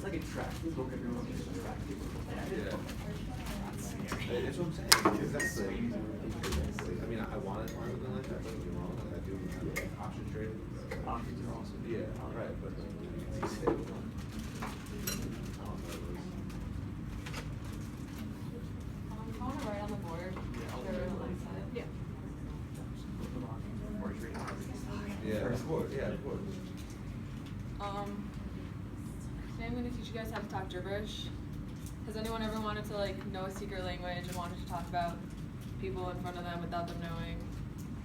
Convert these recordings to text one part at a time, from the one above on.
like a track book if you're looking at a track book. Yeah. That's what I'm saying. Exactly. I mean, I want it something like that, don't get me wrong. I do option trading. Options are awesome. Yeah, right, but it's stable. I don't know. I want to write on the board. Yeah. Yeah, of course. Yeah, of course. Today I'm going to teach you guys how to talk gibberish. Has anyone ever wanted to know a secret language and wanted to talk about people in front of them without them knowing,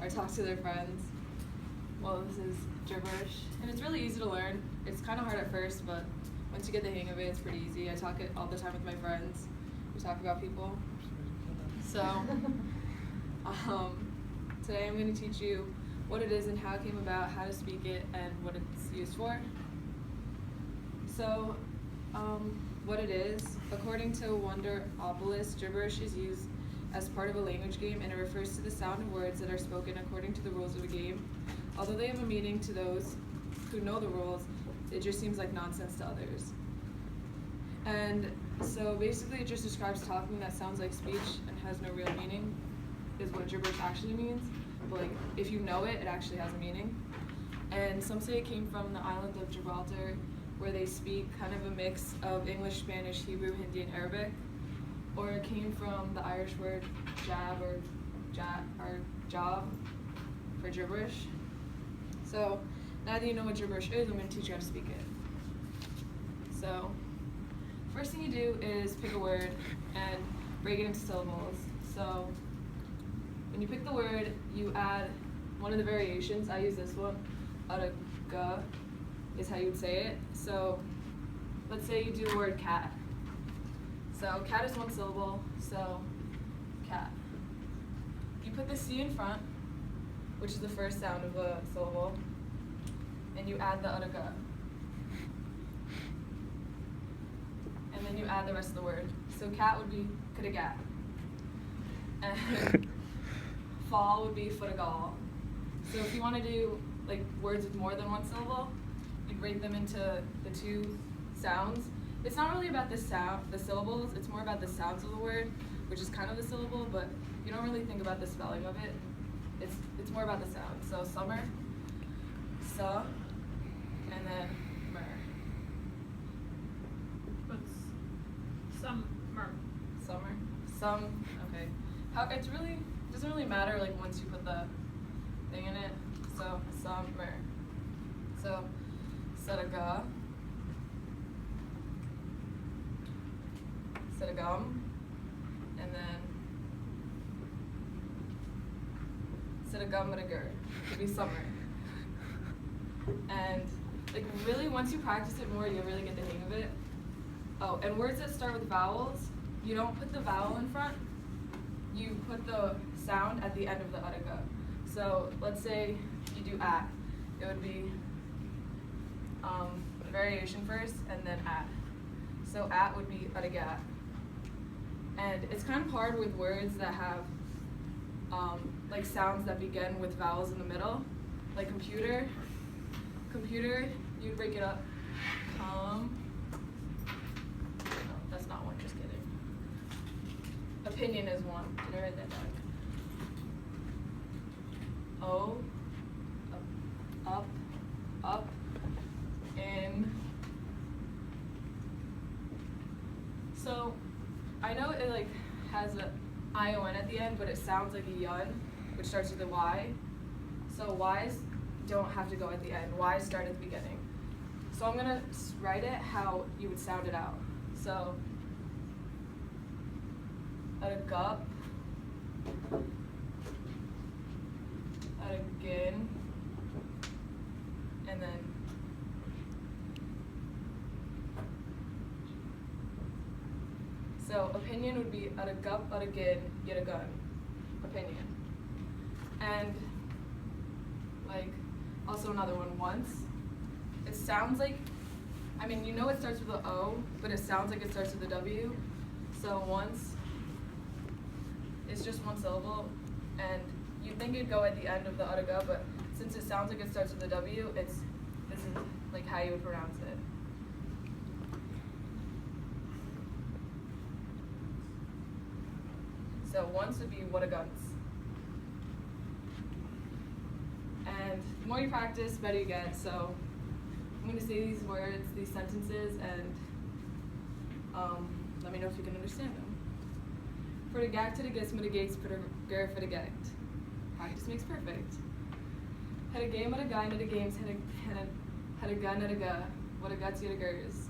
or talk to their friends? Well, this is gibberish, and it's really easy to learn. It's kind of hard at first, but once you get the hang of it, it's pretty easy. I talk it all the time with my friends. We talk about people. So, today I'm going to teach you what it is and how it came about, how to speak it, and what it's used for. So, what it is, according to Wonderopolis, gibberish is used as part of a language game, and it refers to the sound of words that are spoken according to the rules of the game. Although they have a meaning to those who know the rules, it just seems like nonsense to others. And so basically it just describes talking that sounds like speech and has no real meaning, is what gibberish actually means. But if you know it, it actually has a meaning. And some say it came from the island of Gibraltar, where they speak kind of a mix of English, Spanish, Hebrew, Hindi, and Arabic. Or it came from the Irish word jab or job for gibberish. So now that you know what gibberish is, I'm going to teach you how to speak it. So first thing you do is pick a word and break it into syllables. So when you pick the word, you add one of the variations. I use this one, adaga is how you would say it. So let's say you do the word cat. So cat is one syllable, so cat. You put the C in front, which is the first sound of the syllable, and you add the adaga. And then you add the rest of the word. So cat would be kadagat. And fall would be footagal. So if you want to do words with more than one syllable, you break them into the two sounds. It's not really about the syllables, it's more about the sounds of the word, which is kind of the syllable, but you don't really think about the spelling of it. It's more about the sound. So summer, sa, and then mer. What's summer? Summer. Okay. It doesn't really matter once you put the thing in it. So summer. So sadaga. Sadagum. And then Sadagumadagur to be summer. And really once you practice it more, you'll really get the hang of it. Oh, and words that start with vowels, you don't put the vowel in front, you put the sound at the end of the adaga. So let's say you do at, it would be the variation first and then at. So at would be adagat. And it's kind of hard with words that have sounds that begin with vowels in the middle, like computer. Computer, you'd break it up. No, that's not one, just kidding. Opinion is one. Did I write that down? O, up, in. So I know it has a I-O-N at the end, but it sounds like a yun, which starts with a Y. So Y's don't have to go at the end. Y's start at the beginning. So I'm gonna write it how you would sound it out. So adagup, adagin, and then so opinion would be adagup, adagin, yadagun. Opinion. And also another one, once. It sounds like, you know it starts with an O, but it sounds like it starts with a W. So once is just one syllable, and you'd think it'd go at the end of the adaga, but since it sounds like it starts with a W, this is how you would pronounce it. So once would be what a guns. And the more you practice, the better you get. So I'm going to say these words, these sentences, and let me know if you can understand them. For the gag to the gis mitigates for the ger for the gagged. Practice makes perfect. Had a game at a guy, at a games, had a gun at a ga, what a guts yet a gers.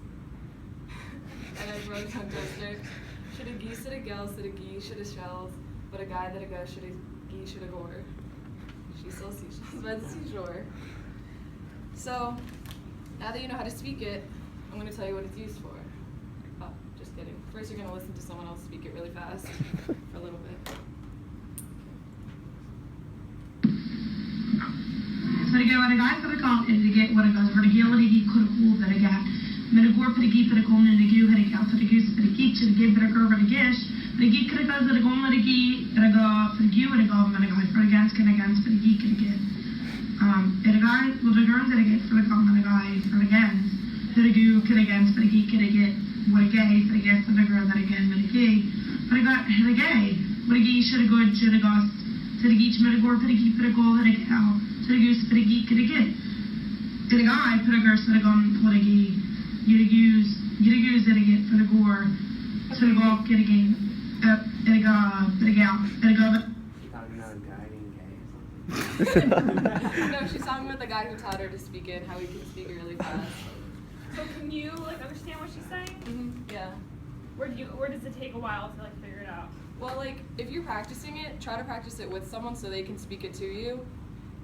And I wrote tongue twister. Should a geese at a gel, should a gee, should a shells, but a guy that a go, should a gee, should a gore. She sells seashells by the seashore. So, now that you know how to speak it, I'm going to tell you what it's used for. Oh, just kidding. First, you're going to listen to someone else speak it really fast for a little bit. For the go, what a guy for the call, and to get what a goes for the gill, he could have pulled that a guy. Men det går för det gick för det kommer när det går för det kan för det går för det gick så det går för det går för det gick för det gick för det går för det kommer det gick för det går för det går det går men det går för det ganska det ganska för det gick det går är det går vad det går det går för det kommer det går för det ganska för det går för det ganska för det gick det går vad det går för det går för det går det går men det går för det går det går vad det gick så det går så det går så det gick men det går för det gick för det går det går så det går för det gick det går det går för det går så det går vad det gick you use it again for the gore, so the walk it again, it go. No, she's talking about the guy who taught her to speak it and how he can speak it really fast. So can you like understand what she's saying? Mm-hmm. Yeah. Where does it take a while to like figure it out? Well, like, if you're practicing it, try to practice it with someone so they can speak it to you.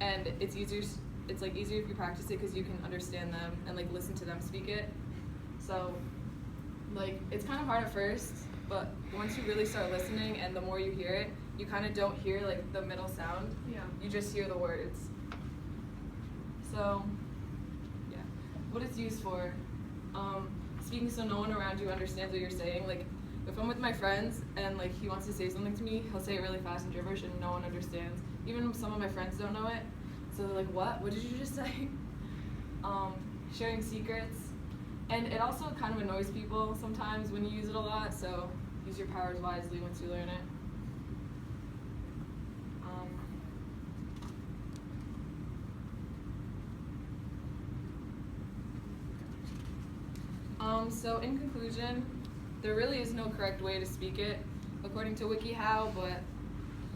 And it's easier, it's like easier if you practice it because you can understand them and like listen to them speak it. So, like, it's kind of hard at first, but once you really start listening and the more you hear it, you kind of don't hear like the middle sound. Yeah. You just hear the words. So, yeah. What it's used for, speaking so no one around you understands what you're saying. Like, if I'm with my friends and like he wants to say something to me, he'll say it really fast in gibberish and no one understands. Even some of my friends don't know it. So they're like, what? What did you just say? Sharing secrets. And it also kind of annoys people sometimes when you use it a lot, so use your powers wisely once you learn it. So in conclusion, there really is no correct way to speak it, according to WikiHow, but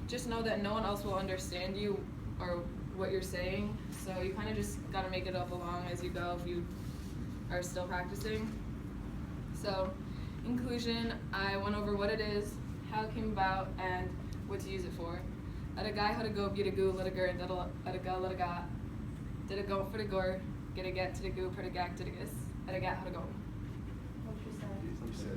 just know that no one else will understand you or what you're saying, so you kind of just got to make it up along as you go if you are still practicing. So, in conclusion, I went over what it is, how it came about, and what to use it for. At a guy, how to go, get a goo, let a gur, at a go, let a got. Did a go for the gur, get a get to the goo, put a gag to the gis. At a gat, how to go. You said